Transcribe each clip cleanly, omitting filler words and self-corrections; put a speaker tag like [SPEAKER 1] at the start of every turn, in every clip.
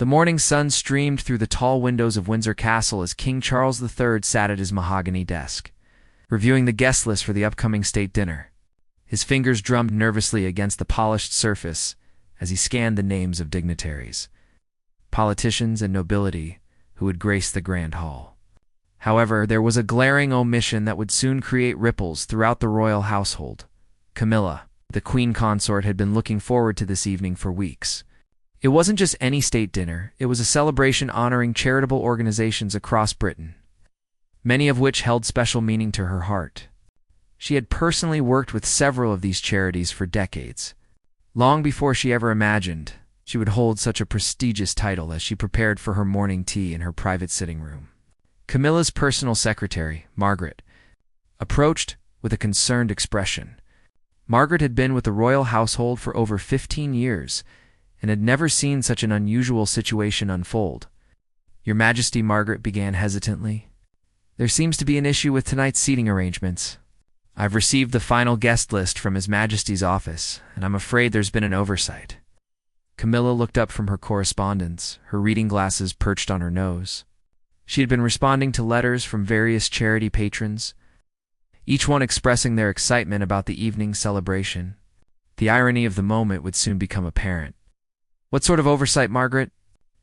[SPEAKER 1] The morning sun streamed through the tall windows of Windsor Castle as King Charles III sat at his mahogany desk, reviewing the guest list for the upcoming state dinner. His fingers drummed nervously against the polished surface as he scanned the names of dignitaries, politicians, and nobility who would grace the grand hall. However, there was a glaring omission that would soon create ripples throughout the royal household. Camilla, the queen consort, had been looking forward to this evening for weeks. It wasn't just any state dinner, it was a celebration honoring charitable organizations across Britain, many of which held special meaning to her heart. She had personally worked with several of these charities for decades, long before she ever imagined she would hold such a prestigious title as she prepared for her morning tea in her private sitting room. Camilla's personal secretary, Margaret, approached with a concerned expression. Margaret had been with the royal household for over 15 years and had never seen such an unusual situation unfold. "Your Majesty," Margaret began hesitantly, "there seems to be an issue with tonight's seating arrangements. I've received the final guest list from His Majesty's office, and I'm afraid there's been an oversight." Camilla looked up from her correspondence, her reading glasses perched on her nose. She had been responding to letters from various charity patrons, each one expressing their excitement about the evening's celebration. The irony of the moment would soon become apparent. "What sort of oversight, Margaret?"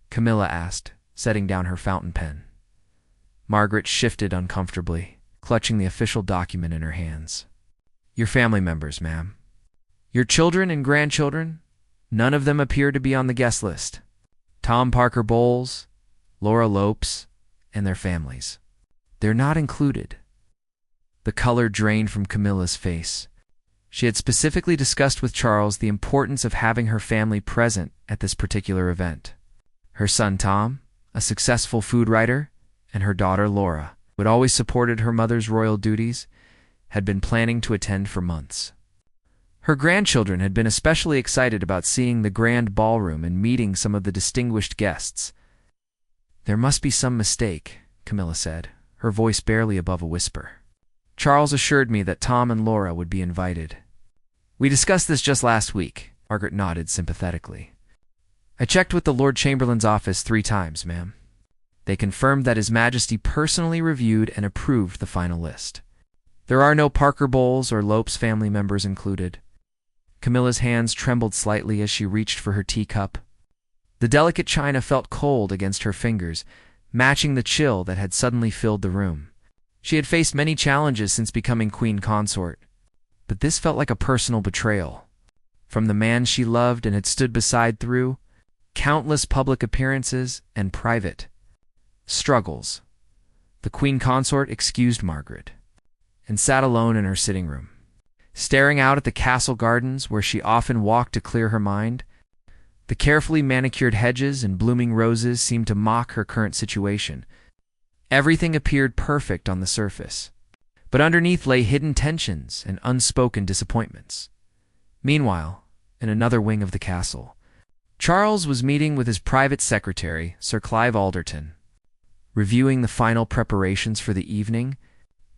[SPEAKER 1] Camilla asked, setting down her fountain pen. Margaret shifted uncomfortably, clutching the official document in her hands. "Your family members, ma'am. Your children and grandchildren, none of them appear to be on the guest list. Tom Parker Bowles, Laura Lopes, and their families. They're not included." The color drained from Camilla's face. She had specifically discussed with Charles the importance of having her family present at this particular event. Her son Tom, a successful food writer, and her daughter Laura, who had always supported her mother's royal duties, had been planning to attend for months. Her grandchildren had been especially excited about seeing the grand ballroom and meeting some of the distinguished guests. "There must be some mistake," Camilla said, her voice barely above a whisper. "Charles assured me that Tom and Laura would be invited." "We discussed this just last week," Margaret nodded sympathetically. "I checked with the Lord Chamberlain's office 3 times, ma'am. They confirmed that His Majesty personally reviewed and approved the final list. There are no Parker Bowles or Lopes family members included." Camilla's hands trembled slightly as she reached for her teacup. The delicate china felt cold against her fingers, matching the chill that had suddenly filled the room. She had faced many challenges since becoming queen consort, but this felt like a personal betrayal. From the man she loved and had stood beside through countless public appearances and private struggles, the queen consort excused Margaret and sat alone in her sitting room, staring out at the castle gardens where she often walked to clear her mind. The carefully manicured hedges and blooming roses seemed to mock her current situation. Everything appeared perfect on the surface, but underneath lay hidden tensions and unspoken disappointments. Meanwhile, in another wing of the castle, Charles was meeting with his private secretary, Sir Clive Alderton. Reviewing the final preparations for the evening,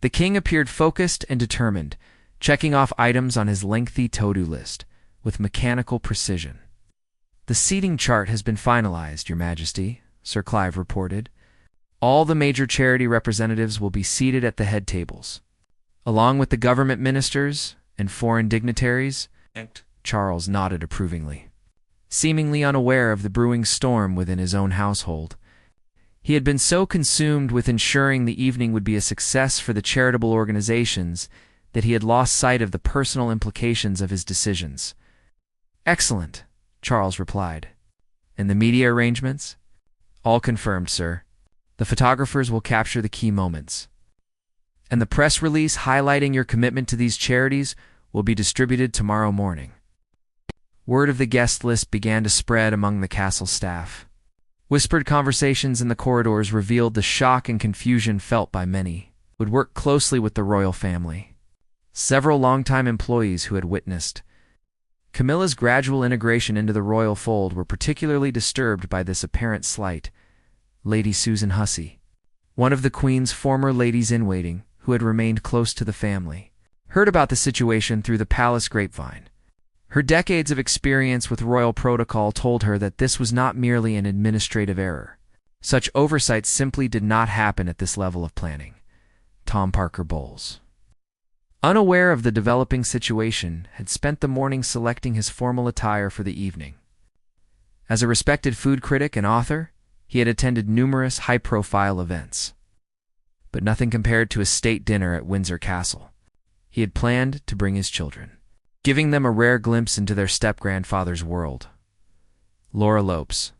[SPEAKER 1] the king appeared focused and determined, checking off items on his lengthy to-do list with mechanical precision. "The seating chart has been finalized, Your Majesty," Sir Clive reported. "All the major charity representatives will be seated at the head tables, along with the government ministers and foreign dignitaries." Charles nodded approvingly, seemingly unaware of the brewing storm within his own household. He had been so consumed with ensuring the evening would be a success for the charitable organizations that he had lost sight of the personal implications of his decisions. "Excellent," Charles replied. "And the media arrangements?" "All confirmed, sir. The photographers will capture the key moments. And the press release highlighting your commitment to these charities will be distributed tomorrow morning." Word of the guest list began to spread among the castle staff. Whispered conversations in the corridors revealed the shock and confusion felt by many who would work closely with the royal family. Several longtime employees who had witnessed Camilla's gradual integration into the royal fold were particularly disturbed by this apparent slight. Lady Susan Hussey, one of the Queen's former ladies-in-waiting who had remained close to the family, heard about the situation through the palace grapevine. Her decades of experience with royal protocol told her that this was not merely an administrative error. Such oversight simply did not happen at this level of planning. Tom Parker Bowles, unaware of the developing situation, had spent the morning selecting his formal attire for the evening. As a respected food critic and author, he had attended numerous high-profile events, but nothing compared to a state dinner at Windsor Castle. He had planned to bring his children, giving them a rare glimpse into their step-grandfather's world. Laura Lopes,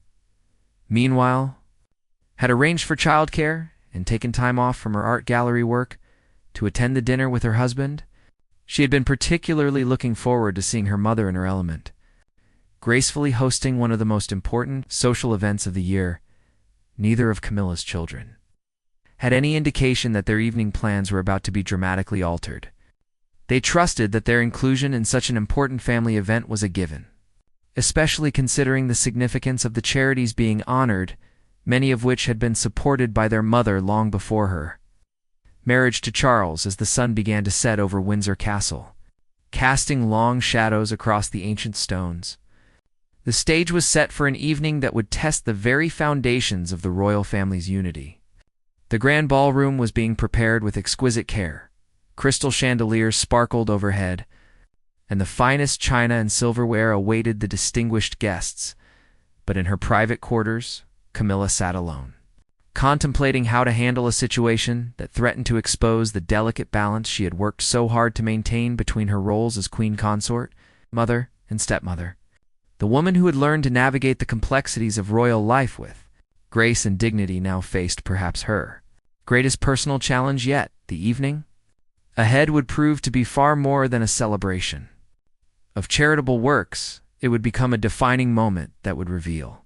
[SPEAKER 1] meanwhile, had arranged for childcare and taken time off from her art gallery work to attend the dinner with her husband. She had been particularly looking forward to seeing her mother in her element, gracefully hosting one of the most important social events of the year. Neither of Camilla's children had any indication that their evening plans were about to be dramatically altered. They trusted that their inclusion in such an important family event was a given, especially considering the significance of the charities being honored, many of which had been supported by their mother long before her marriage to Charles, as the sun began to set over Windsor Castle, casting long shadows across the ancient stones. The stage was set for an evening that would test the very foundations of the royal family's unity. The grand ballroom was being prepared with exquisite care. Crystal chandeliers sparkled overhead, and the finest china and silverware awaited the distinguished guests. But in her private quarters, Camilla sat alone, contemplating how to handle a situation that threatened to expose the delicate balance she had worked so hard to maintain between her roles as queen consort, mother, and stepmother. The woman who had learned to navigate the complexities of royal life with grace and dignity now faced perhaps her greatest personal challenge yet. The evening ahead would prove to be far more than a celebration of charitable works. It would become a defining moment that would reveal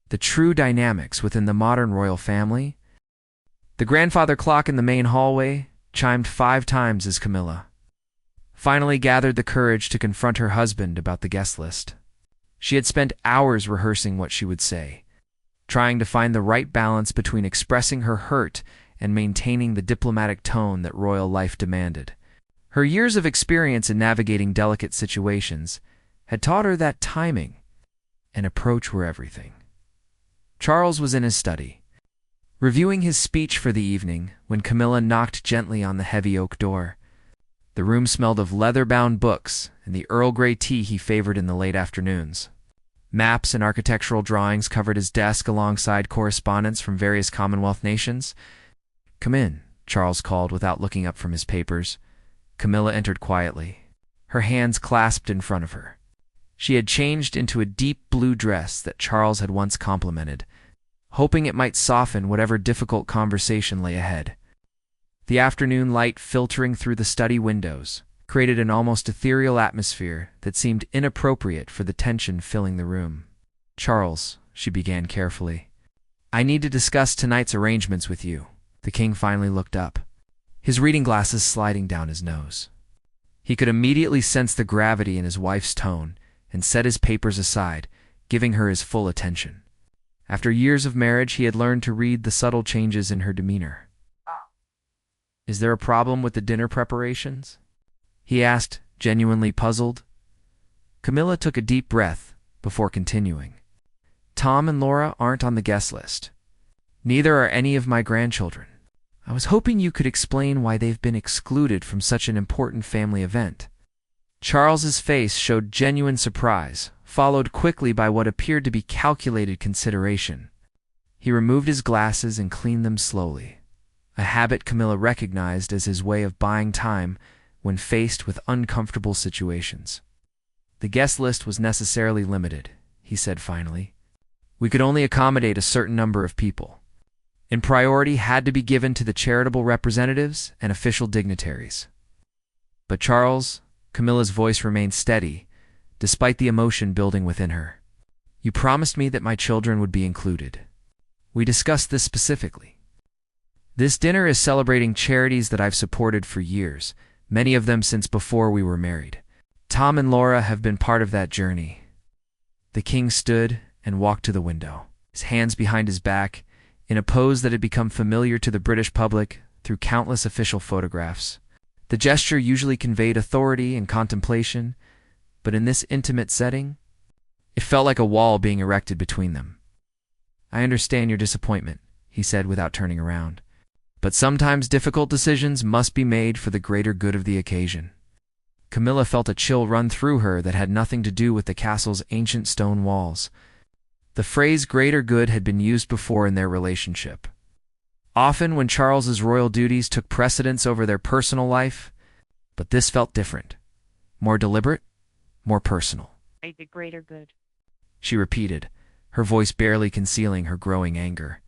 [SPEAKER 1] the true dynamics within the modern royal family. The grandfather clock in the main hallway chimed 5 times as Camilla finally gathered the courage to confront her husband about the guest list. She had spent hours rehearsing what she would say, trying to find the right balance between expressing her hurt and maintaining the diplomatic tone that royal life demanded. Her years of experience in navigating delicate situations had taught her that timing and approach were everything. Charles was in his study, reviewing his speech for the evening, when Camilla knocked gently on the heavy oak door. The room smelled of leather-bound books and the Earl Grey tea he favored in the late afternoons. Maps and architectural drawings covered his desk alongside correspondence from various Commonwealth nations. "Come in," Charles called without looking up from his papers. Camilla entered quietly, her hands clasped in front of her. She had changed into a deep blue dress that Charles had once complimented, hoping it might soften whatever difficult conversation lay ahead. The afternoon light filtering through the study windows created an almost ethereal atmosphere that seemed inappropriate for the tension filling the room. "Charles," she began carefully, "I need to discuss tonight's arrangements with you." The king finally looked up, his reading glasses sliding down his nose. He could immediately sense the gravity in his wife's tone and set his papers aside, giving her his full attention. After years of marriage, he had learned to read the subtle changes in her demeanor. "Is there a problem with the dinner preparations?" he asked, genuinely puzzled. Camilla took a deep breath before continuing. "Tom and Laura aren't on the guest list. Neither are any of my grandchildren. I was hoping you could explain why they've been excluded from such an important family event." Charles's face showed genuine surprise, followed quickly by what appeared to be calculated consideration. He removed his glasses and cleaned them slowly, a habit Camilla recognized as his way of buying time when faced with uncomfortable situations. "The guest list was necessarily limited," he said finally. "We could only accommodate a certain number of people, and priority had to be given to the charitable representatives and official dignitaries." "But Charles," Camilla's voice remained steady, despite the emotion building within her, "you promised me that my children would be included. We discussed this specifically. This dinner is celebrating charities that I've supported for years, many of them since before we were married. Tom and Laura have been part of that journey." The king stood and walked to the window, his hands behind his back, in a pose that had become familiar to the British public through countless official photographs. The gesture usually conveyed authority and contemplation, but in this intimate setting, it felt like a wall being erected between them. "I understand your disappointment," he said without turning around. "But sometimes difficult decisions must be made for the greater good of the occasion." Camilla felt a chill run through her that had nothing to do with the castle's ancient stone walls. The phrase greater good had been used before in their relationship. Often when Charles's royal duties took precedence over their personal life, but this felt different. More deliberate, more personal.
[SPEAKER 2] "The greater good,"
[SPEAKER 1] she repeated, her voice barely concealing her growing anger.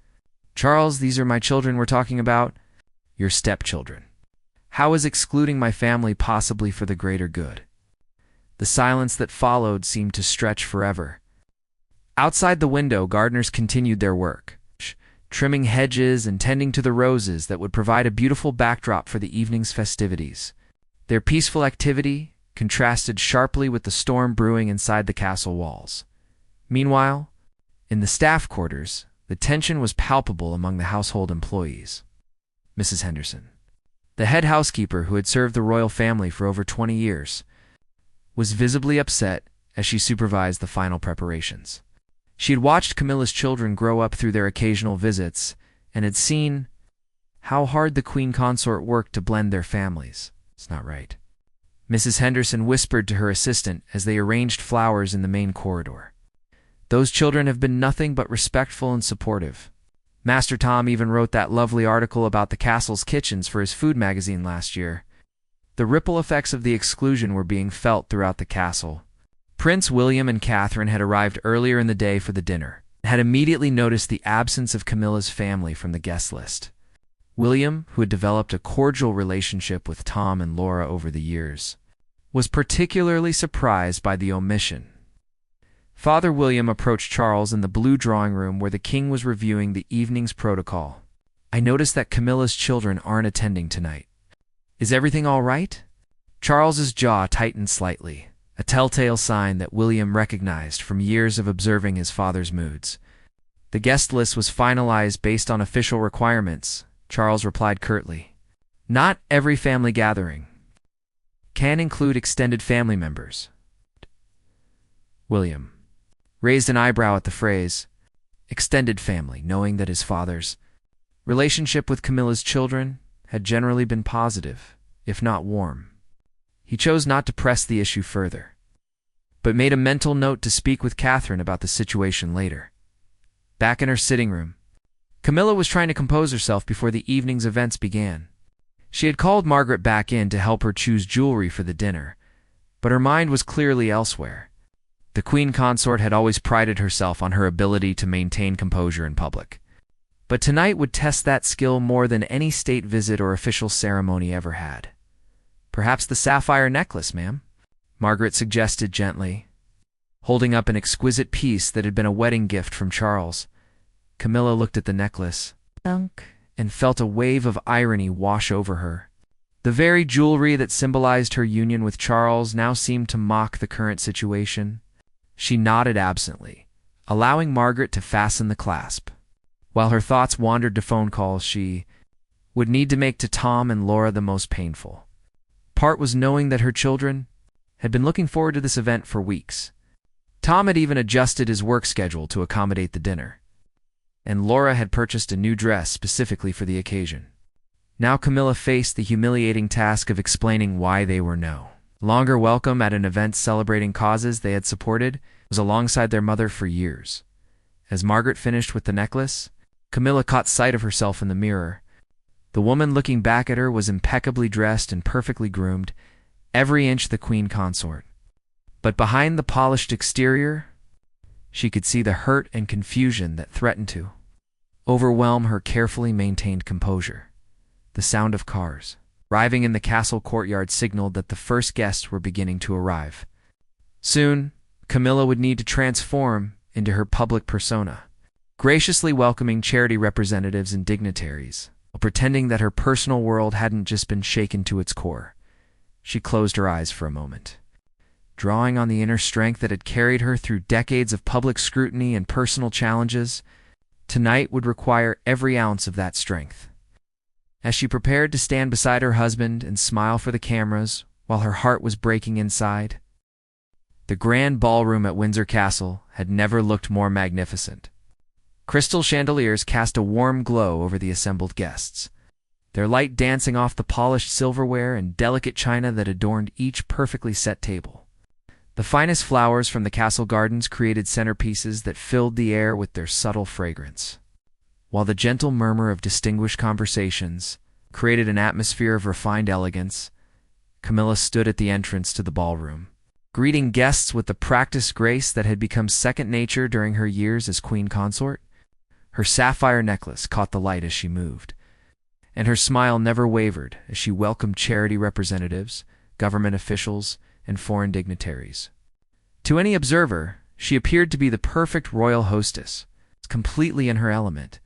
[SPEAKER 1] "Charles, these are my children we're talking about. Your stepchildren. How is excluding my family possibly for the greater good?" The silence that followed seemed to stretch forever. Outside the window, gardeners continued their work, trimming hedges and tending to the roses that would provide a beautiful backdrop for the evening's festivities. Their peaceful activity contrasted sharply with the storm brewing inside the castle walls. Meanwhile, in the staff quarters, the tension was palpable among the household employees. Mrs. Henderson, the head housekeeper who had served the royal family for over 20 years, was visibly upset as she supervised the final preparations. She had watched Camilla's children grow up through their occasional visits and had seen how hard the queen consort worked to blend their families. "It's not right," Mrs. Henderson whispered to her assistant as they arranged flowers in the main corridor. "Those children have been nothing but respectful and supportive. Master Tom even wrote that lovely article about the castle's kitchens for his food magazine last year." The ripple effects of the exclusion were being felt throughout the castle. Prince William and Catherine had arrived earlier in the day for the dinner and had immediately noticed the absence of Camilla's family from the guest list. William, who had developed a cordial relationship with Tom and Laura over the years, was particularly surprised by the omission. Father William approached Charles in the blue drawing room where the king was reviewing the evening's protocol. "I noticed that Camilla's children aren't attending tonight. Is everything all right?" Charles's jaw tightened slightly, a telltale sign that William recognized from years of observing his father's moods. "The guest list was finalized based on official requirements," Charles replied curtly. "Not every family gathering can include extended family members." William raised an eyebrow at the phrase extended family, knowing that his father's relationship with Camilla's children had generally been positive, if not warm. He chose not to press the issue further, but made a mental note to speak with Catherine about the situation later. Back in her sitting room, Camilla was trying to compose herself before the evening's events began. She had called Margaret back in to help her choose jewelry for the dinner, but her mind was clearly elsewhere. The queen consort had always prided herself on her ability to maintain composure in public, but tonight would test that skill more than any state visit or official ceremony ever had. "Perhaps the sapphire necklace, ma'am," Margaret suggested gently, holding up an exquisite piece that had been a wedding gift from Charles. Camilla looked at the necklace and felt a wave of irony wash over her. The very jewelry that symbolized her union with Charles now seemed to mock the current situation. She nodded absently, allowing Margaret to fasten the clasp. While her thoughts wandered to phone calls she would need to make to Tom and Laura the most painful. Part was knowing that her children had been looking forward to this event for weeks. Tom had even adjusted his work schedule to accommodate the dinner, and Laura had purchased a new dress specifically for the occasion. Now Camilla faced the humiliating task of explaining why they were no longer welcome at an event celebrating causes they had supported was alongside their mother for years. As Margaret finished with the necklace, Camilla caught sight of herself in the mirror. The woman looking back at her was impeccably dressed and perfectly groomed, every inch the queen consort. But behind the polished exterior, she could see the hurt and confusion that threatened to overwhelm her carefully maintained composure. The sound of cars arriving in the castle courtyard signaled that the first guests were beginning to arrive. Soon, Camilla would need to transform into her public persona, graciously welcoming charity representatives and dignitaries, while pretending that her personal world hadn't just been shaken to its core. She closed her eyes for a moment, drawing on the inner strength that had carried her through decades of public scrutiny and personal challenges. Tonight would require every ounce of that strength. As she prepared to stand beside her husband and smile for the cameras while her heart was breaking inside, The grand ballroom at Windsor Castle had never looked more magnificent. Crystal chandeliers cast a warm glow over the assembled guests, their light dancing off the polished silverware and delicate china that adorned each perfectly set table. The finest flowers from the castle gardens created centerpieces that filled the air with their subtle fragrance, while the gentle murmur of distinguished conversations created an atmosphere of refined elegance. Camilla stood at the entrance to the ballroom, greeting guests with the practiced grace that had become second nature during her years as queen consort. Her sapphire necklace caught the light as she moved, and her smile never wavered as she welcomed charity representatives, government officials, and foreign dignitaries. To any observer, she appeared to be the perfect royal hostess, completely in her element,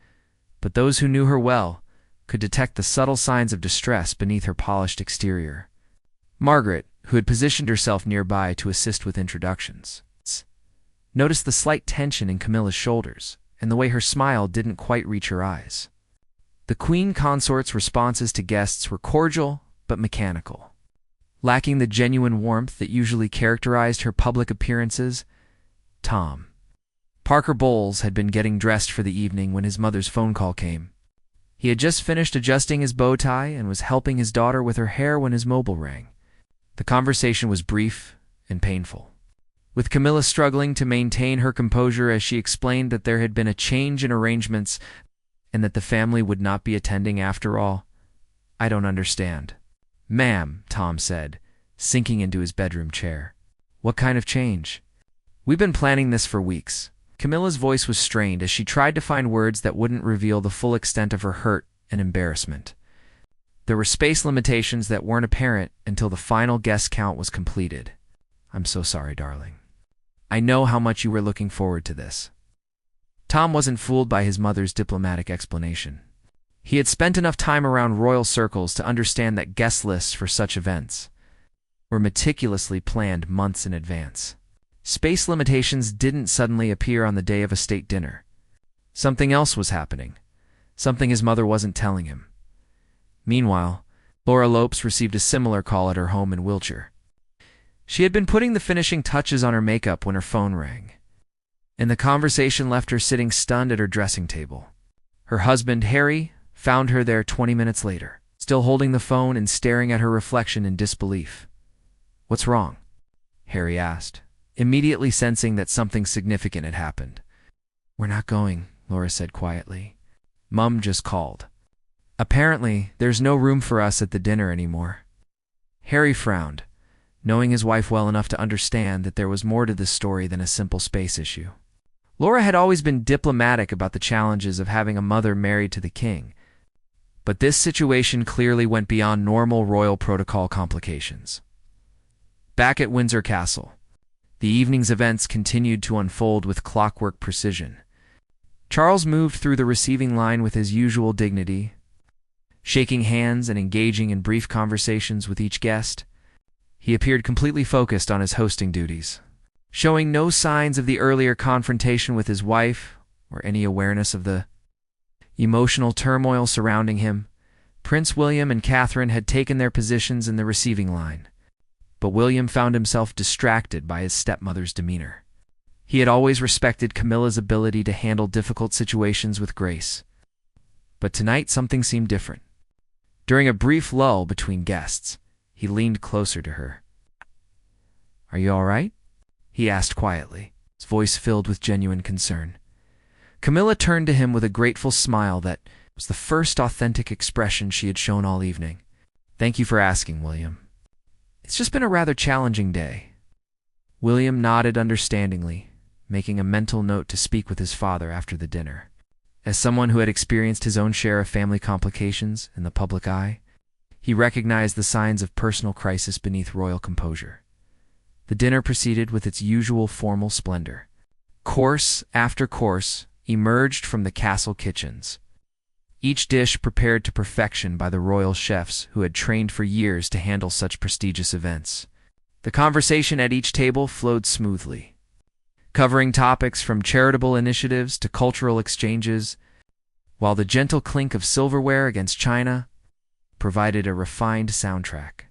[SPEAKER 1] but those who knew her well could detect the subtle signs of distress beneath her polished exterior. Margaret, who had positioned herself nearby to assist with introductions, noticed the slight tension in Camilla's shoulders and the way her smile didn't quite reach her eyes. The queen consort's responses to guests were cordial but mechanical, lacking the genuine warmth that usually characterized her public appearances. Tom Parker Bowles had been getting dressed for the evening when his mother's phone call came. He had just finished adjusting his bow tie and was helping his daughter with her hair when his mobile rang. The conversation was brief and painful, with Camilla struggling to maintain her composure as she explained that there had been a change in arrangements and that the family would not be attending after all. "I don't understand." "Ma'am," Tom said, sinking into his bedroom chair. "What kind of change?" "We've been planning this for weeks." Camilla's voice was strained as she tried to find words that wouldn't reveal the full extent of her hurt and embarrassment. There were space limitations that weren't apparent until the final guest count was completed. "I'm so sorry, darling. I know how much you were looking forward to this." Tom wasn't fooled by his mother's diplomatic explanation. He had spent enough time around royal circles to understand that guest lists for such events were meticulously planned months in advance. Space limitations didn't suddenly appear on the day of a state dinner. Something else was happening, something his mother wasn't telling him. Meanwhile, Laura Lopes received a similar call at her home in Wiltshire. She had been putting the finishing touches on her makeup when her phone rang, and the conversation left her sitting stunned at her dressing table. Her husband, Harry, found her there 20 minutes later, still holding the phone and staring at her reflection in disbelief. "What's wrong?" Harry asked, immediately sensing that something significant had happened. "We're not going," Laura said quietly. "Mum just called. Apparently, there's no room for us at the dinner anymore." Harry frowned, knowing his wife well enough to understand that there was more to this story than a simple space issue. Laura had always been diplomatic about the challenges of having a mother married to the king, but this situation clearly went beyond normal royal protocol complications. Back at Windsor Castle, the evening's events continued to unfold with clockwork precision. Charles moved through the receiving line with his usual dignity, shaking hands and engaging in brief conversations with each guest. He appeared completely focused on his hosting duties, showing no signs of the earlier confrontation with his wife or any awareness of the emotional turmoil surrounding him. Prince William and Catherine had taken their positions in the receiving line, but William found himself distracted by his stepmother's demeanor. He had always respected Camilla's ability to handle difficult situations with grace, but tonight something seemed different. During a brief lull between guests, he leaned closer to her. "Are you all right?" he asked quietly, his voice filled with genuine concern. Camilla turned to him with a grateful smile that was the first authentic expression she had shown all evening. "Thank you for asking, William. It's just been a rather challenging day." William nodded understandingly, making a mental note to speak with his father after the dinner. As someone who had experienced his own share of family complications in the public eye, he recognized the signs of personal crisis beneath royal composure. The dinner proceeded with its usual formal splendor. Course after course emerged from the castle kitchens, each dish prepared to perfection by the royal chefs who had trained for years to handle such prestigious events. The conversation at each table flowed smoothly, covering topics from charitable initiatives to cultural exchanges, while the gentle clink of silverware against china provided a refined soundtrack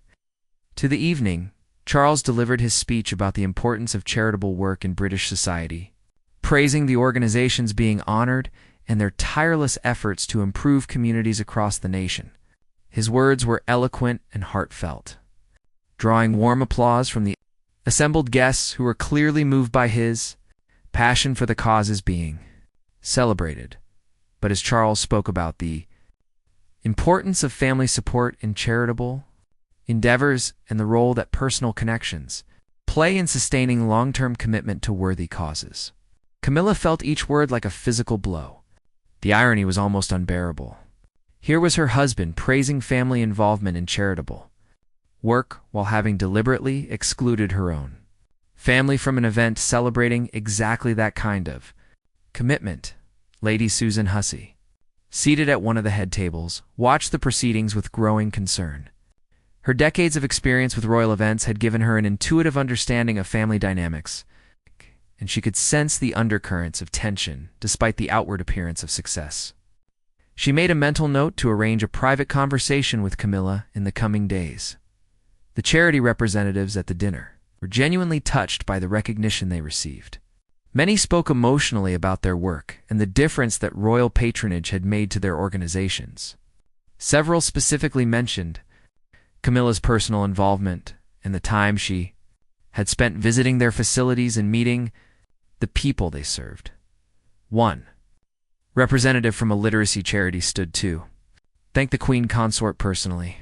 [SPEAKER 1] to the evening Charles delivered his speech about the importance of charitable work in British society, praising the organizations being honored and their tireless efforts to improve communities across the nation. His words were eloquent and heartfelt, drawing warm applause from the assembled guests who were clearly moved by his passion for the causes being celebrated. But as Charles spoke about the importance of family support in charitable endeavors and the role that personal connections play in sustaining long-term commitment to worthy causes, Camilla felt each word like a physical blow. The irony was almost unbearable. Here was her husband praising family involvement in charitable work while having deliberately excluded her own family from an event celebrating exactly that kind of commitment. Lady Susan Hussey, seated at one of the head tables, watched the proceedings with growing concern. Her decades of experience with royal events had given her an intuitive understanding of family dynamics, and she could sense the undercurrents of tension despite the outward appearance of success. She made a mental note to arrange a private conversation with Camilla in the coming days. The charity representatives at the dinner were genuinely touched by the recognition they received. Many spoke emotionally about their work and the difference that royal patronage had made to their organizations. Several specifically mentioned Camilla's personal involvement and the time she had spent visiting their facilities and meeting the people they served. One representative from a literacy charity stood to thank the Queen Consort personally,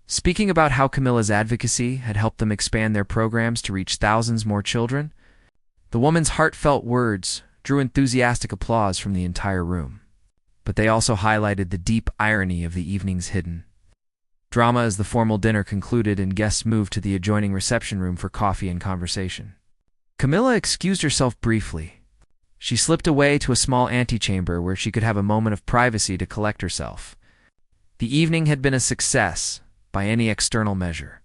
[SPEAKER 1] speaking about how Camilla's advocacy had helped them expand their programs to reach thousands more children. The woman's heartfelt words drew enthusiastic applause from the entire room, but they also highlighted the deep irony of the evening's hidden drama as the formal dinner concluded and guests moved to the adjoining reception room for coffee and conversation. Camilla excused herself briefly. She slipped away to a small antechamber where she could have a moment of privacy to collect herself. The evening had been a success by any external measure,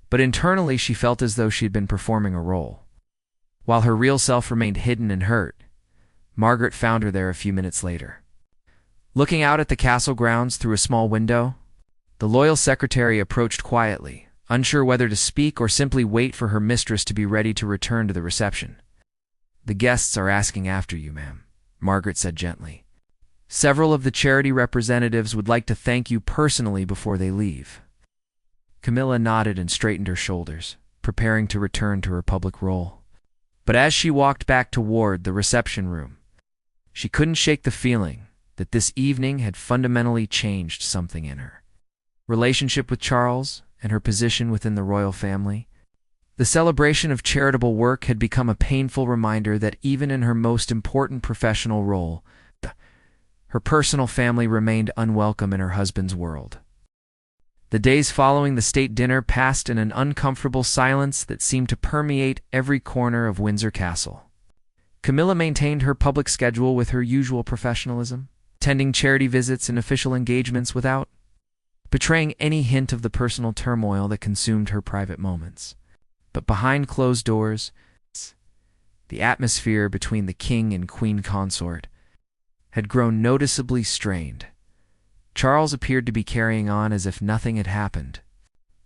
[SPEAKER 1] but internally she felt as though she had been performing a role. While her real self remained hidden and hurt, Margaret found her there a few minutes later. Looking out at the castle grounds through a small window, the loyal secretary approached quietly, unsure whether to speak or simply wait for her mistress to be ready to return to the reception. "The guests are asking after you, ma'am," Margaret said gently. "Several of the charity representatives would like to thank you personally before they leave." Camilla nodded and straightened her shoulders, preparing to return to her public role. But as she walked back toward the reception room, she couldn't shake the feeling that this evening had fundamentally changed something in her relationship with Charles and her position within the royal family. The celebration of charitable work had become a painful reminder that even in her most important professional role, her personal family remained unwelcome in her husband's world. The days following the state dinner passed in an uncomfortable silence that seemed to permeate every corner of Windsor Castle. Camilla maintained her public schedule with her usual professionalism, attending charity visits and official engagements without betraying any hint of the personal turmoil that consumed her private moments. But behind closed doors, the atmosphere between the king and queen consort had grown noticeably strained. Charles appeared to be carrying on as if nothing had happened,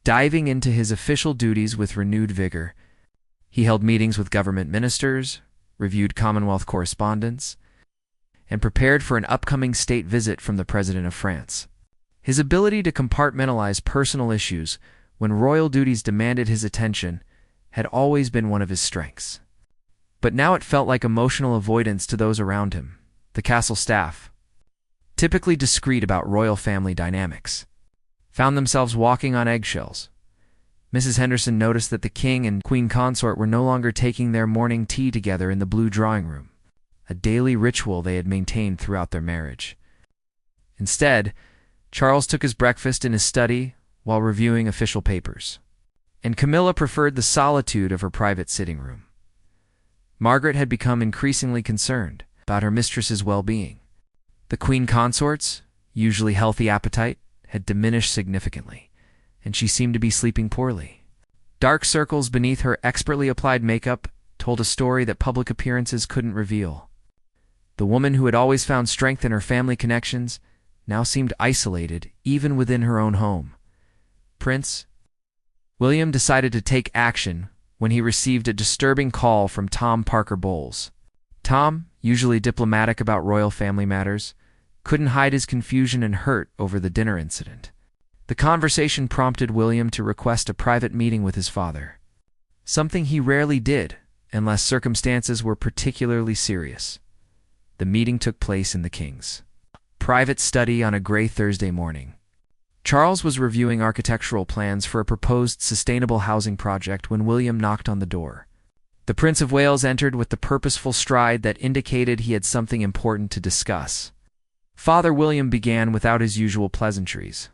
[SPEAKER 1] diving into his official duties with renewed vigor. He held meetings with government ministers, reviewed Commonwealth correspondence, and prepared for an upcoming state visit from the President of France. His ability to compartmentalize personal issues when royal duties demanded his attention had always been one of his strengths. But now it felt like emotional avoidance to those around him. The castle staff, typically discreet about royal family dynamics, found themselves walking on eggshells. Mrs. Henderson noticed that the king and queen consort were no longer taking their morning tea together in the blue drawing room, a daily ritual they had maintained throughout their marriage. Instead, Charles took his breakfast in his study while reviewing official papers, and Camilla preferred the solitude of her private sitting room. Margaret had become increasingly concerned about her mistress's well-being. The queen consort's usually healthy appetite had diminished significantly, and she seemed to be sleeping poorly. Dark circles beneath her expertly applied makeup told a story that public appearances couldn't reveal. The woman who had always found strength in her family connections now seemed isolated even within her own home. Prince William decided to take action when he received a disturbing call from Tom Parker Bowles. Tom, usually diplomatic about royal family matters, couldn't hide his confusion and hurt over the dinner incident. The conversation prompted William to request a private meeting with his father, something he rarely did unless circumstances were particularly serious. The meeting took place in the king's private study on a gray Thursday morning. Charles was reviewing architectural plans for a proposed sustainable housing project when William knocked on the door. The Prince of Wales entered with the purposeful stride that indicated he had something important to discuss. Father William began without his usual pleasantries.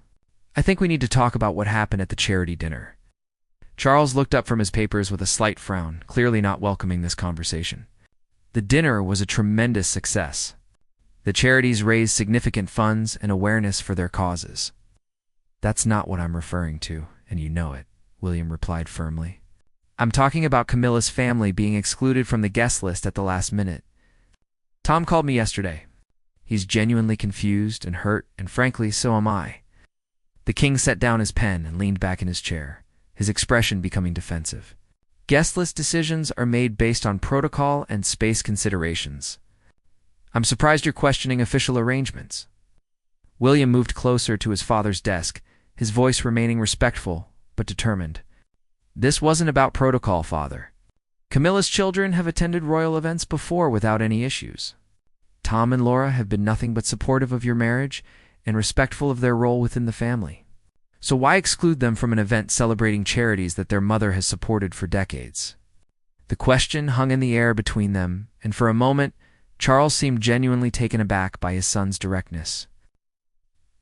[SPEAKER 1] "I think we need to talk about what happened at the charity dinner." Charles looked up from his papers with a slight frown, clearly not welcoming this conversation. The dinner was a tremendous success. The charities raised significant funds and awareness for their causes. "That's not what I'm referring to, and you know it," William replied firmly. "I'm talking about Camilla's family being excluded from the guest list at the last minute. Tom called me yesterday. He's genuinely confused and hurt, and frankly, so am I." The king set down his pen and leaned back in his chair, his expression becoming defensive. "Guest list decisions are made based on protocol and space considerations. I'm surprised you're questioning official arrangements." William moved closer to his father's desk, his voice remaining respectful but determined. "This wasn't about protocol, Father. Camilla's children have attended royal events before without any issues. Tom and Laura have been nothing but supportive of your marriage and respectful of their role within the family. So why exclude them from an event celebrating charities that their mother has supported for decades?" The question hung in the air between them, and for a moment, Charles seemed genuinely taken aback by his son's directness.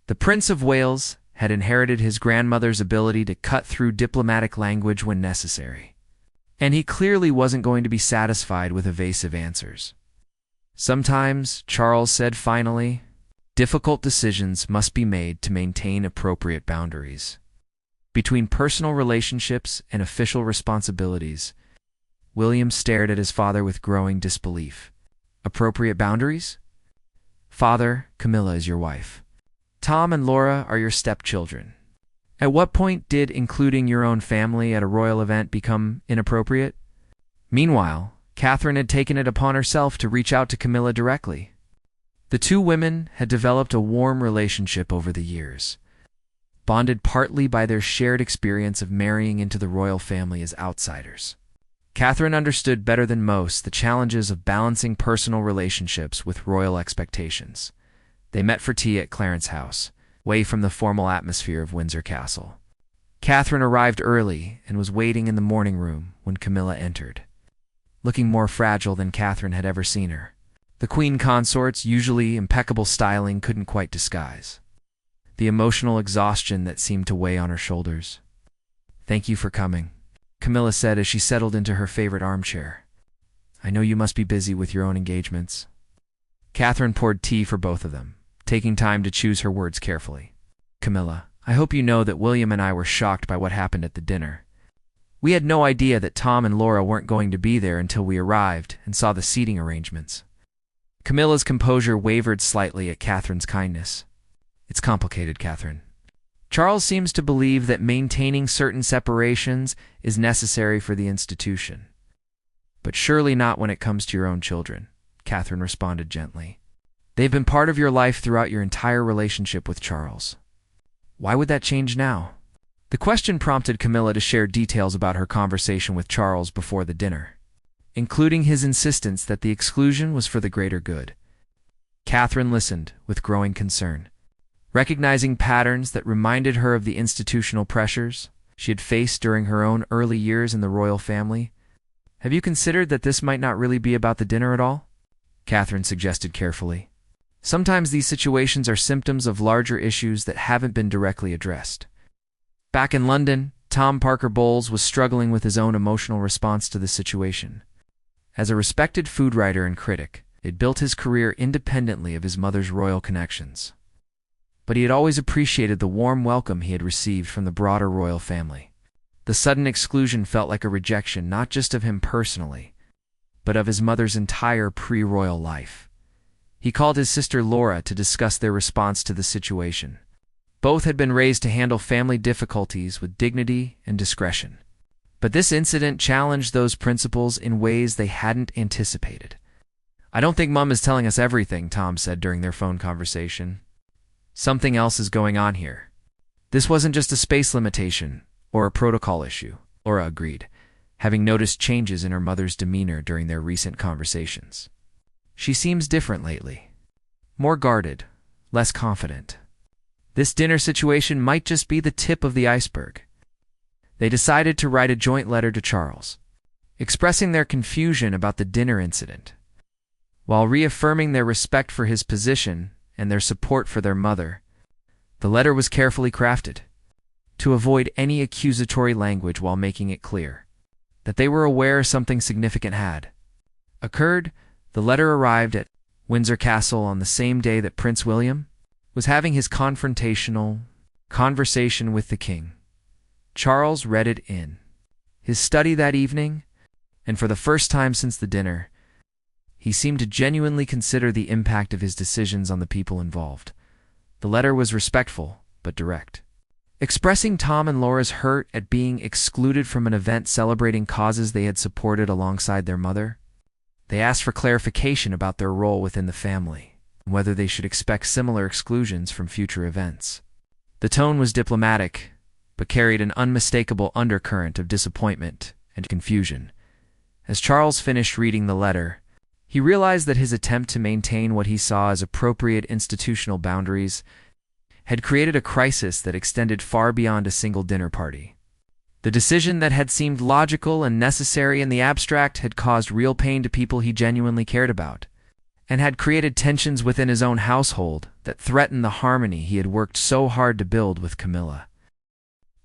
[SPEAKER 1] The Prince of Wales had inherited his grandmother's ability to cut through diplomatic language when necessary, and he clearly wasn't going to be satisfied with evasive answers. "Sometimes," Charles said finally, "difficult decisions must be made to maintain appropriate boundaries between personal relationships and official responsibilities." William stared at his father with growing disbelief. "Appropriate boundaries? Father, Camilla is your wife. Tom and Laura are your stepchildren. At what point did including your own family at a royal event become inappropriate?" Meanwhile, Catherine had taken it upon herself to reach out to Camilla directly. The two women had developed a warm relationship over the years, bonded partly by their shared experience of marrying into the royal family as outsiders. Catherine understood better than most the challenges of balancing personal relationships with royal expectations. They met for tea at Clarence House, away from the formal atmosphere of Windsor Castle. Catherine arrived early and was waiting in the morning room when Camilla entered, looking more fragile than Catherine had ever seen her. The queen consort's usually impeccable styling couldn't quite disguise the emotional exhaustion that seemed to weigh on her shoulders. "Thank you for coming," Camilla said as she settled into her favorite armchair. "I know you must be busy with your own engagements." Catherine poured tea for both of them, taking time to choose her words carefully. "Camilla, I hope you know that William and I were shocked by what happened at the dinner. We had no idea that Tom and Laura weren't going to be there until we arrived and saw the seating arrangements." Camilla's composure wavered slightly at Catherine's kindness. "It's complicated, Catherine. Charles seems to believe that maintaining certain separations is necessary for the institution. But surely not when it comes to your own children," Catherine responded gently. "They've been part of your life throughout your entire relationship with Charles. Why would that change now?" The question prompted Camilla to share details about her conversation with Charles before the dinner, including his insistence that the exclusion was for the greater good. Catherine listened with growing concern, recognizing patterns that reminded her of the institutional pressures she had faced during her own early years in the royal family. "Have you considered that this might not really be about the dinner at all?" Catherine suggested carefully. "Sometimes these situations are symptoms of larger issues that haven't been directly addressed." Back in London, Tom Parker Bowles was struggling with his own emotional response to the situation. As a respected food writer and critic, he'd built his career independently of his mother's royal connections. But he had always appreciated the warm welcome he had received from the broader royal family. The sudden exclusion felt like a rejection not just of him personally, but of his mother's entire pre-royal life. He called his sister Laura to discuss their response to the situation. Both had been raised to handle family difficulties with dignity and discretion. But this incident challenged those principles in ways they hadn't anticipated. "I don't think Mum is telling us everything," Tom said during their phone conversation. "Something else is going on here. This wasn't just a space limitation or a protocol issue," Laura agreed, having noticed changes in her mother's demeanor during their recent conversations. "She seems different lately. More guarded, less confident. This dinner situation might just be the tip of the iceberg." They decided to write a joint letter to Charles, expressing their confusion about the dinner incident, while reaffirming their respect for his position and their support for their mother. The letter was carefully crafted to avoid any accusatory language while making it clear that they were aware something significant had occurred. The letter arrived at Windsor Castle on the same day that Prince William was having his confrontational conversation with the king. Charles read it in his study that evening, and for the first time since the dinner, he seemed to genuinely consider the impact of his decisions on the people involved. The letter was respectful but direct, expressing Tom and Laura's hurt at being excluded from an event celebrating causes they had supported alongside their mother. They asked for clarification about their role within the family, and whether they should expect similar exclusions from future events. The tone was diplomatic, but carried an unmistakable undercurrent of disappointment and confusion. As Charles finished reading the letter, he realized that his attempt to maintain what he saw as appropriate institutional boundaries had created a crisis that extended far beyond a single dinner party. The decision that had seemed logical and necessary in the abstract had caused real pain to people he genuinely cared about, and had created tensions within his own household that threatened the harmony he had worked so hard to build with Camilla.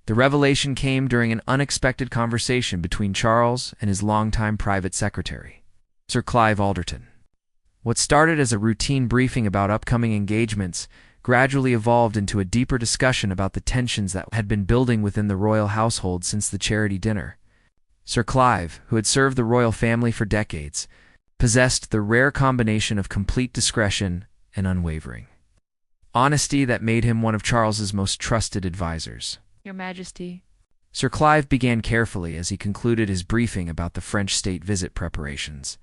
[SPEAKER 1] The revelation came during an unexpected conversation between Charles and his longtime private secretary, Sir Clive Alderton. What started as a routine briefing about upcoming engagements gradually evolved into a deeper discussion about the tensions that had been building within the royal household since the charity dinner. Sir Clive, who had served the royal family for decades, possessed the rare combination of complete discretion and unwavering honesty that made him one of Charles's most trusted advisors.
[SPEAKER 2] "Your Majesty."
[SPEAKER 1] Sir Clive began carefully as he concluded his briefing about the French state visit preparations.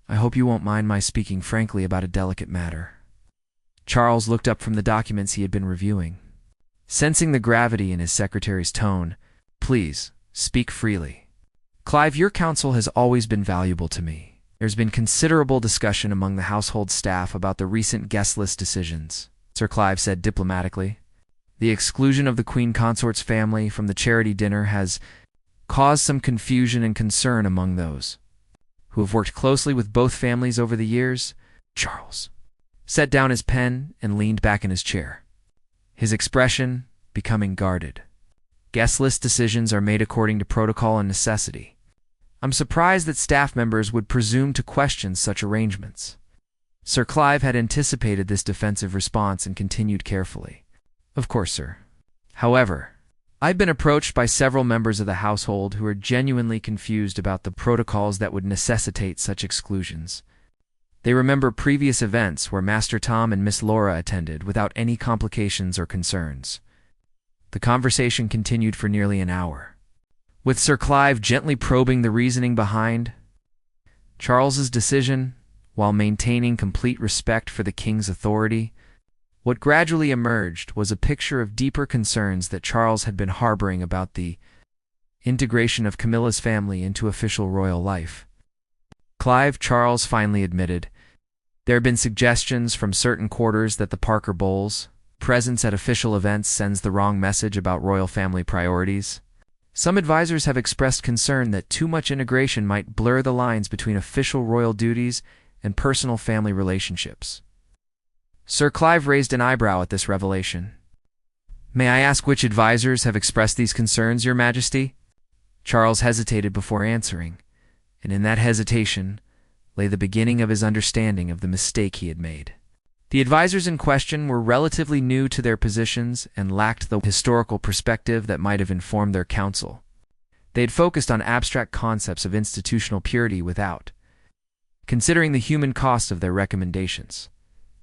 [SPEAKER 1] "I hope you won't mind my speaking frankly about a delicate matter." Charles looked up from the documents he had been reviewing, sensing the gravity in his secretary's tone. "Please, speak freely." "Clive, your counsel has always been valuable to me. There's been considerable discussion among the household staff about the recent guest list decisions," Sir Clive said diplomatically. "The exclusion of the Queen Consort's family from the charity dinner has caused some confusion and concern among those who have worked closely with both families over the years." Charles set down his pen and leaned back in his chair, his expression becoming guarded. "Guest list decisions are made according to protocol and necessity. I'm surprised that staff members would presume to question such arrangements." Sir Clive had anticipated this defensive response and continued carefully. "Of course, sir. However, I've been approached by several members of the household who are genuinely confused about the protocols that would necessitate such exclusions. They remember previous events where Master Tom and Miss Laura attended without any complications or concerns." The conversation continued for nearly an hour, with Sir Clive gently probing the reasoning behind Charles's decision, while maintaining complete respect for the king's authority. What gradually emerged was a picture of deeper concerns that Charles had been harboring about the integration of Camilla's family into official royal life. Charles finally admitted, there had been suggestions from certain quarters that the Parker Bowles' presence at official events sends the wrong message about royal family priorities. Some advisors have expressed concern that too much integration might blur the lines between official royal duties and personal family relationships. Sir Clive raised an eyebrow at this revelation. "May I ask which advisors have expressed these concerns, Your Majesty?" Charles hesitated before answering, and in that hesitation lay the beginning of his understanding of the mistake he had made. The advisors in question were relatively new to their positions and lacked the historical perspective that might have informed their counsel. They had focused on abstract concepts of institutional purity without considering the human cost of their recommendations.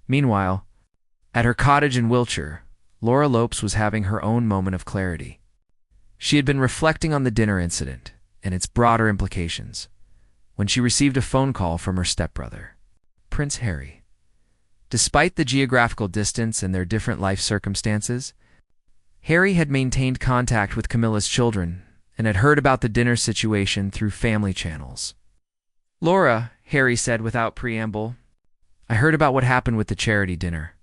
[SPEAKER 1] Meanwhile, at her cottage in Wiltshire, Laura Lopes was having her own moment of clarity. She had been reflecting on the dinner incident and its broader implications when she received a phone call from her stepbrother, Prince Harry. Despite the geographical distance and their different life circumstances, Harry had maintained contact with Camilla's children and had heard about the dinner situation through family channels. "Laura," Harry said without preamble, "I heard about what happened with the charity dinner.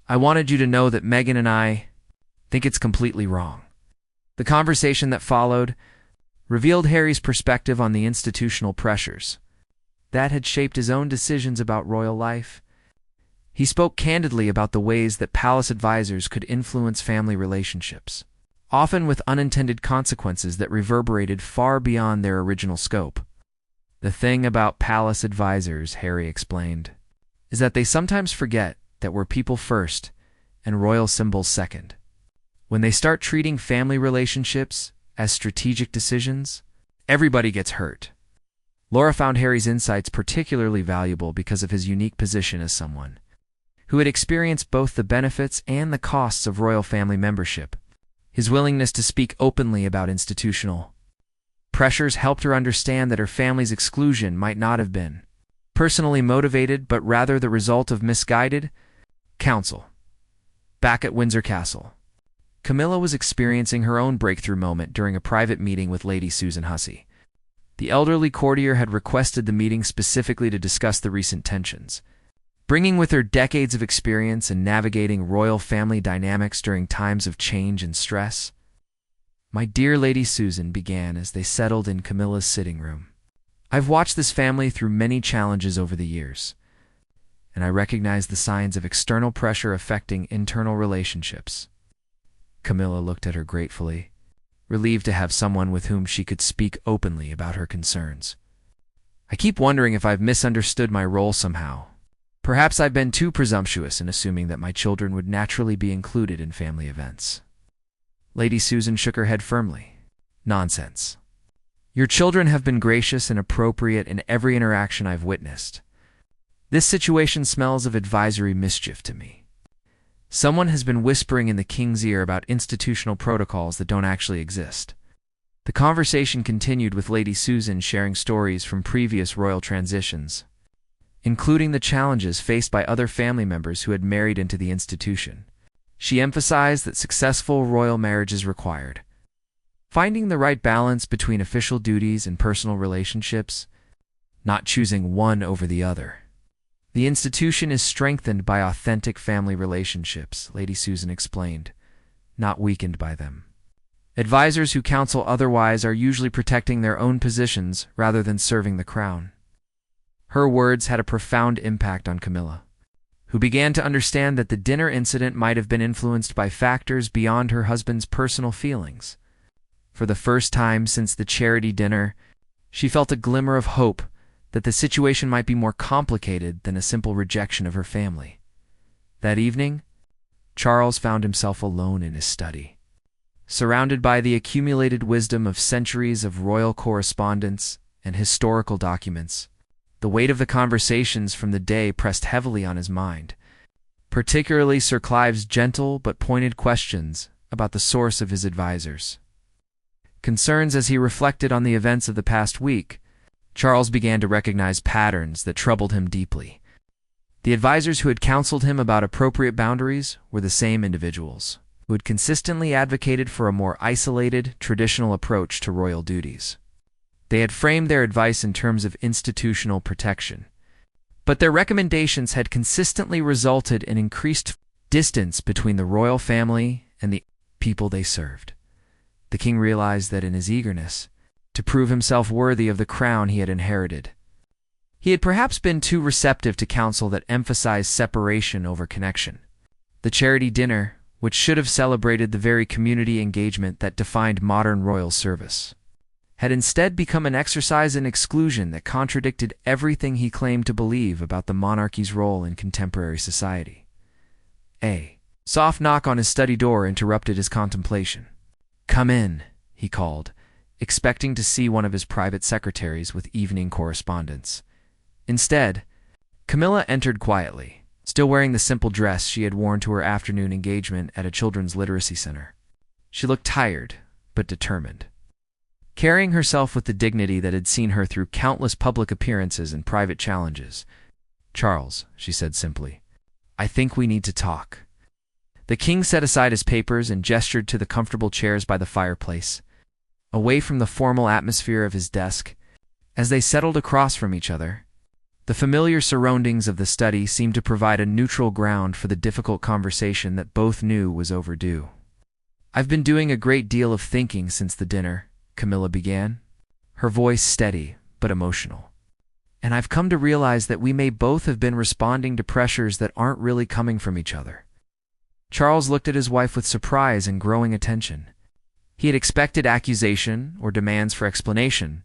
[SPEAKER 1] I wanted you to know that Megan and I think it's completely wrong." The conversation that followed revealed Harry's perspective on the institutional pressures that had shaped his own decisions about royal life. He spoke candidly about the ways that palace advisors could influence family relationships, often with unintended consequences that reverberated far beyond their original scope. "The thing about palace advisors," Harry explained, "is that they sometimes forget that we're people first and royal symbols second. When they start treating family relationships as strategic decisions, everybody gets hurt." Laura found Harry's insights particularly valuable because of his unique position as someone who had experienced both the benefits and the costs of royal family membership. His willingness to speak openly about institutional pressures helped her understand that her family's exclusion might not have been personally motivated, but rather the result of misguided counsel. Back at Windsor Castle, Camilla was experiencing her own breakthrough moment during a private meeting with Lady Susan Hussey. The elderly courtier had requested the meeting specifically to discuss the recent tensions, bringing with her decades of experience in navigating royal family dynamics during times of change and stress. "My dear Lady Susan," began as they settled in Camilla's sitting room, "I've watched this family through many challenges over the years, and I recognize the signs of external pressure affecting internal relationships." Camilla looked at her gratefully, relieved to have someone with whom she could speak openly about her concerns. "I keep wondering if I've misunderstood my role somehow. Perhaps I've been too presumptuous in assuming that my children would naturally be included in family events." Lady Susan shook her head firmly. "Nonsense. Your children have been gracious and appropriate in every interaction I've witnessed. This situation smells of advisory mischief to me. Someone has been whispering in the king's ear about institutional protocols that don't actually exist." The conversation continued with Lady Susan sharing stories from previous royal transitions, including the challenges faced by other family members who had married into the institution. She emphasized that successful royal marriage is required, finding the right balance between official duties and personal relationships, not choosing one over the other. "The institution is strengthened by authentic family relationships," Lady Susan explained, "not weakened by them. Advisors who counsel otherwise are usually protecting their own positions rather than serving the crown." Her words had a profound impact on Camilla, who began to understand that the dinner incident might have been influenced by factors beyond her husband's personal feelings. For the first time since the charity dinner, she felt a glimmer of hope that the situation might be more complicated than a simple rejection of her family. That evening, Charles found himself alone in his study, surrounded by the accumulated wisdom of centuries of royal correspondence and historical documents. The weight of the conversations from the day pressed heavily on his mind, particularly Sir Clive's gentle but pointed questions about the source of his advisors. Concerns as he reflected on the events of the past week, Charles began to recognize patterns that troubled him deeply. The advisors who had counseled him about appropriate boundaries were the same individuals who had consistently advocated for a more isolated, traditional approach to royal duties. They had framed their advice in terms of institutional protection, but their recommendations had consistently resulted in increased distance between the royal family and the people they served. The king realized that in his eagerness to prove himself worthy of the crown he had inherited, he had perhaps been too receptive to counsel that emphasized separation over connection. The charity dinner, which should have celebrated the very community engagement that defined modern royal service, had instead become an exercise in exclusion that contradicted everything he claimed to believe about the monarchy's role in contemporary society. A soft knock on his study door interrupted his contemplation. "Come in," he called, expecting to see one of his private secretaries with evening correspondence. Instead, Camilla entered quietly, still wearing the simple dress she had worn to her afternoon engagement at a children's literacy center. She looked tired, but determined, carrying herself with the dignity that had seen her through countless public appearances and private challenges. "Charles," she said simply, "I think we need to talk." The king set aside his papers and gestured to the comfortable chairs by the fireplace, away from the formal atmosphere of his desk. As they settled across from each other, the familiar surroundings of the study seemed to provide a neutral ground for the difficult conversation that both knew was overdue. "I've been doing a great deal of thinking since the dinner," Camilla began, her voice steady but emotional. "And I've come to realize that we may both have been responding to pressures that aren't really coming from each other." Charles looked at his wife with surprise and growing attention. He had expected accusation or demands for explanation,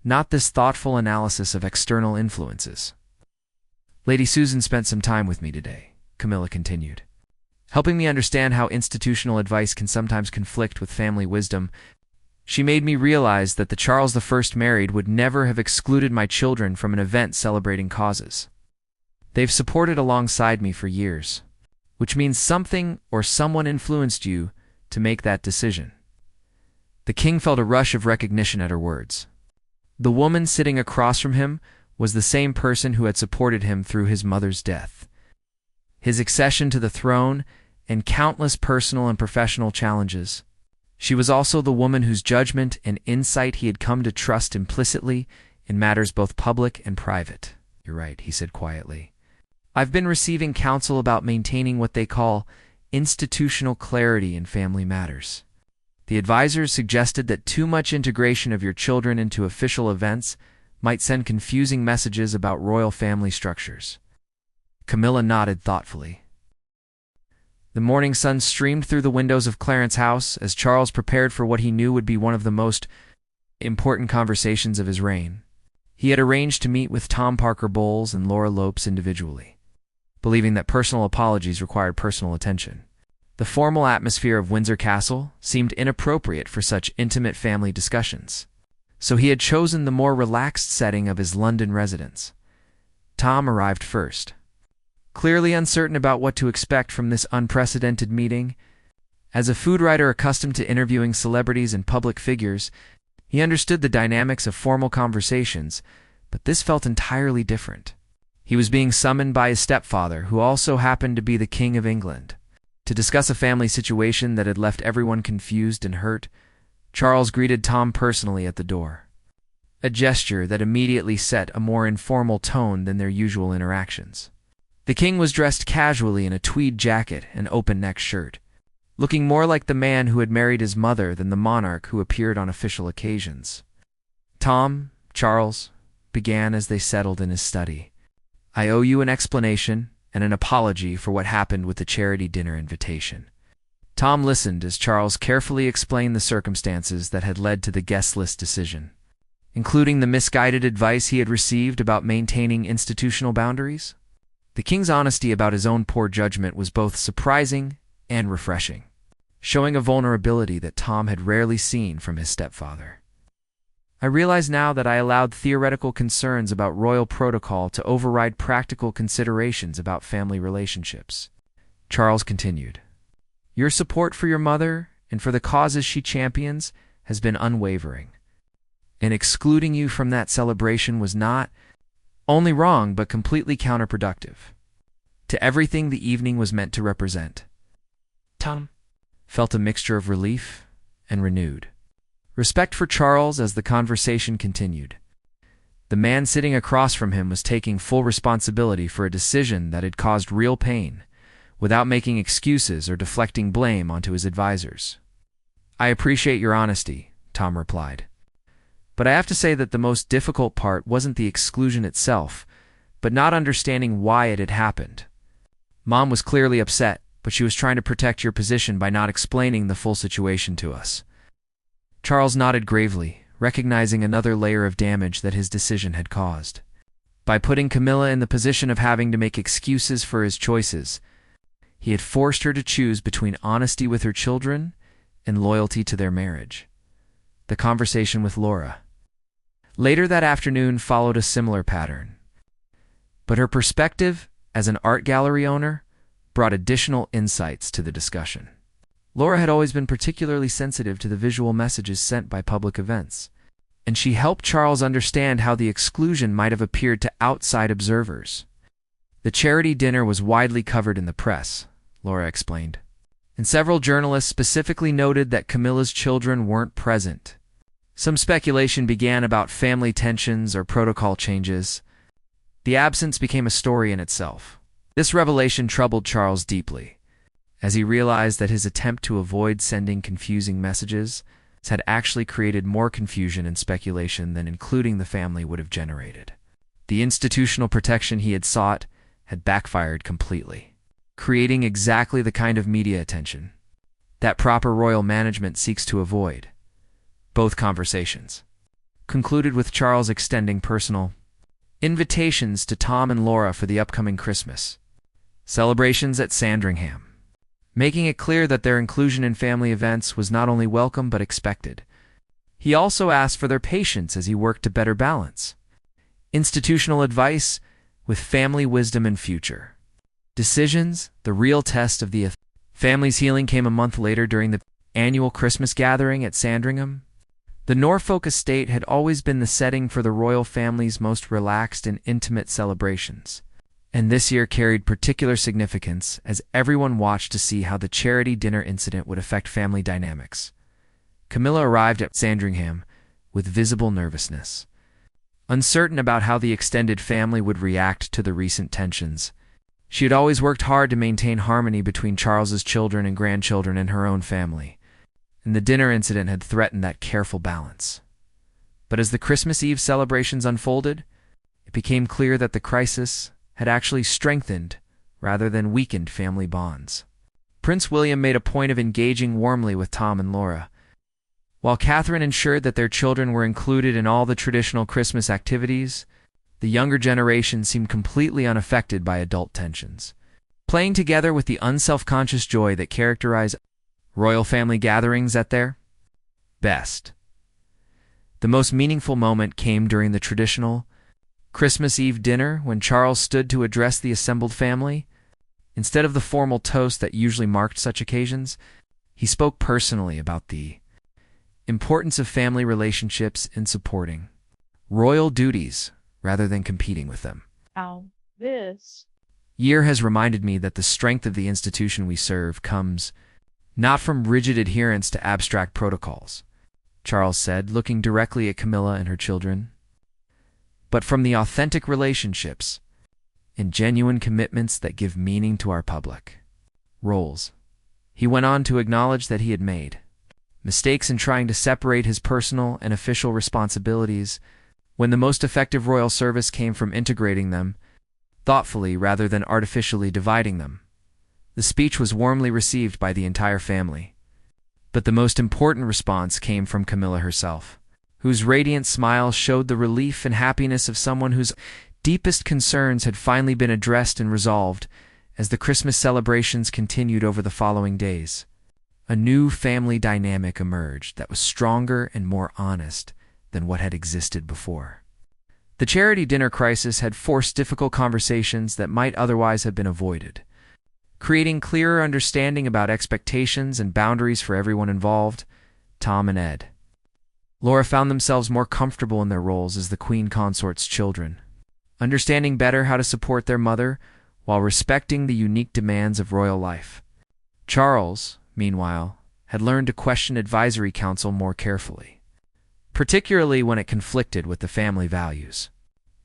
[SPEAKER 1] not this thoughtful analysis of external influences. "Lady Susan spent some time with me today," Camilla continued, "helping me understand how institutional advice can sometimes conflict with family wisdom. She made me realize that the Charles I married would never have excluded my children from an event celebrating causes. They've supported alongside me for years, which means something or someone influenced you to make that decision." The king felt a rush of recognition at her words. The woman sitting across from him was the same person who had supported him through his mother's death, his accession to the throne, and countless personal and professional challenges. She was also the woman whose judgment and insight he had come to trust implicitly in matters both public and private. "You're right," he said quietly. "I've been receiving counsel about maintaining what they call institutional clarity in family matters. The advisors suggested that too much integration of your children into official events might send confusing messages about royal family structures." Camilla nodded thoughtfully. The morning sun streamed through the windows of Clarence's house as Charles prepared for what he knew would be one of the most important conversations of his reign. He had arranged to meet with Tom Parker Bowles and Laura Lopes individually, believing that personal apologies required personal attention. The formal atmosphere of Windsor Castle seemed inappropriate for such intimate family discussions, so he had chosen the more relaxed setting of his London residence. Tom arrived first, clearly uncertain about what to expect from this unprecedented meeting. As a food writer accustomed to interviewing celebrities and public figures, he understood the dynamics of formal conversations, but this felt entirely different. He was being summoned by his stepfather, who also happened to be the King of England, to discuss a family situation that had left everyone confused and hurt. Charles greeted Tom personally at the door, a gesture that immediately set a more informal tone than their usual interactions. The king was dressed casually in a tweed jacket and open-neck shirt, looking more like the man who had married his mother than the monarch who appeared on official occasions. "Tom," Charles began as they settled in his study, "I owe you an explanation and an apology for what happened with the charity dinner invitation." Tom listened as Charles carefully explained the circumstances that had led to the guest list decision, including the misguided advice he had received about maintaining institutional boundaries. The king's honesty about his own poor judgment was both surprising and refreshing, showing a vulnerability that Tom had rarely seen from his stepfather. "I realize now that I allowed theoretical concerns about royal protocol to override practical considerations about family relationships," Charles continued. "Your support for your mother and for the causes she champions has been unwavering, and excluding you from that celebration was not only wrong but completely counterproductive to everything the evening was meant to represent." Tom felt a mixture of relief and renewed respect for Charles as the conversation continued. The man sitting across from him was taking full responsibility for a decision that had caused real pain, without making excuses or deflecting blame onto his advisors. "I appreciate your honesty," Tom replied. "But I have to say that the most difficult part wasn't the exclusion itself, but not understanding why it had happened. Mom was clearly upset, but she was trying to protect your position by not explaining the full situation to us." Charles nodded gravely, recognizing another layer of damage that his decision had caused. By putting Camilla in the position of having to make excuses for his choices, he had forced her to choose between honesty with her children and loyalty to their marriage. The conversation with Laura later that afternoon followed a similar pattern, but her perspective, as an art gallery owner, brought additional insights to the discussion. Laura had always been particularly sensitive to the visual messages sent by public events, and she helped Charles understand how the exclusion might have appeared to outside observers. The charity dinner was widely covered in the press, Laura explained, and several journalists specifically noted that Camilla's children weren't present. Some speculation began about family tensions or protocol changes. The absence became a story in itself. This revelation troubled Charles deeply, as he realized that his attempt to avoid sending confusing messages had actually created more confusion and speculation than including the family would have generated. The institutional protection he had sought had backfired completely, creating exactly the kind of media attention that proper royal management seeks to avoid. Both conversations concluded with Charles extending personal invitations to Tom and Laura for the upcoming Christmas celebrations at Sandringham, making it clear that their inclusion in family events was not only welcome but expected. He also asked for their patience as he worked to better balance institutional advice with family wisdom and future decisions. The real test of the family's healing came a month later during the annual Christmas gathering at Sandringham. The Norfolk estate had always been the setting for the royal family's most relaxed and intimate celebrations, and this year carried particular significance as everyone watched to see how the charity dinner incident would affect family dynamics. Camilla arrived at Sandringham with visible nervousness, uncertain about how the extended family would react to the recent tensions. She had always worked hard to maintain harmony between Charles's children and grandchildren and her own family, and the dinner incident had threatened that careful balance. But as the Christmas Eve celebrations unfolded, it became clear that the crisis had actually strengthened rather than weakened family bonds. Prince William made a point of engaging warmly with Tom and Laura, while Catherine ensured that their children were included in all the traditional Christmas activities. The younger generation seemed completely unaffected by adult tensions, playing together with the unselfconscious joy that characterized royal family gatherings at their best. The most meaningful moment came during the traditional Christmas Eve dinner when Charles stood to address the assembled family. Instead of the formal toast that usually marked such occasions, he spoke personally about the importance of family relationships in supporting royal duties rather than competing with them.
[SPEAKER 2] This
[SPEAKER 1] year has reminded me that the strength of the institution we serve comes not from rigid adherence to abstract protocols, Charles said, looking directly at Camilla and her children, but from the authentic relationships and genuine commitments that give meaning to our public roles. He went on to acknowledge that he had made mistakes in trying to separate his personal and official responsibilities when the most effective royal service came from integrating them thoughtfully rather than artificially dividing them. The speech was warmly received by the entire family, but the most important response came from Camilla herself, whose radiant smile showed the relief and happiness of someone whose deepest concerns had finally been addressed and resolved. As the Christmas celebrations continued over the following days, a new family dynamic emerged that was stronger and more honest than what had existed before. The charity dinner crisis had forced difficult conversations that might otherwise have been avoided, creating clearer understanding about expectations and boundaries for everyone involved. Tom and Ed. Laura found themselves more comfortable in their roles as the Queen Consort's children, understanding better how to support their mother while respecting the unique demands of royal life. Charles, meanwhile, had learned to question advisory council more carefully, particularly when it conflicted with the family values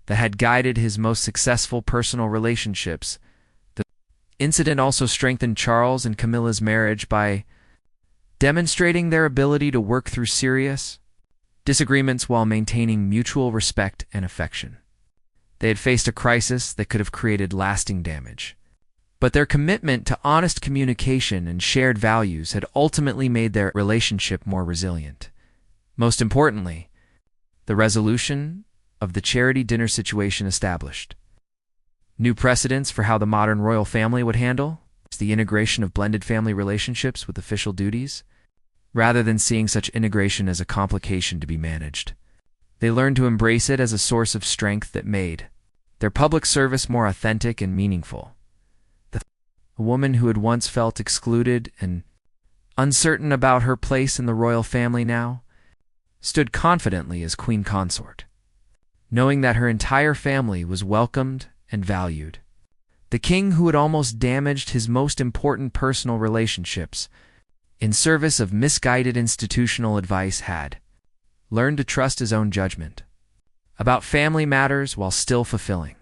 [SPEAKER 1] that had guided his most successful personal relationships. The incident also strengthened Charles and Camilla's marriage by demonstrating their ability to work through serious disagreements while maintaining mutual respect and affection. They had faced a crisis that could have created lasting damage, but their commitment to honest communication and shared values had ultimately made their relationship more resilient. Most importantly, the resolution of the charity dinner situation established new precedents for how the modern royal family would handle the integration of blended family relationships with official duties, rather than seeing such integration as a complication to be managed. They learned to embrace it as a source of strength that made their public service more authentic and meaningful. A woman who had once felt excluded and uncertain about her place in the royal family now stood confidently as queen consort, knowing that her entire family was welcomed and valued. The king, who had almost damaged his most important personal relationships in service of misguided institutional advice, had learned to trust his own judgment about family matters while still fulfilling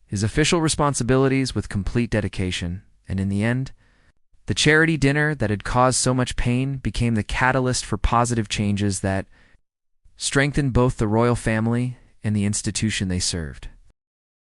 [SPEAKER 1] his official responsibilities with complete dedication. And in the end, the charity dinner that had caused so much pain became the catalyst for positive changes that strengthened both the royal family and the institution they served.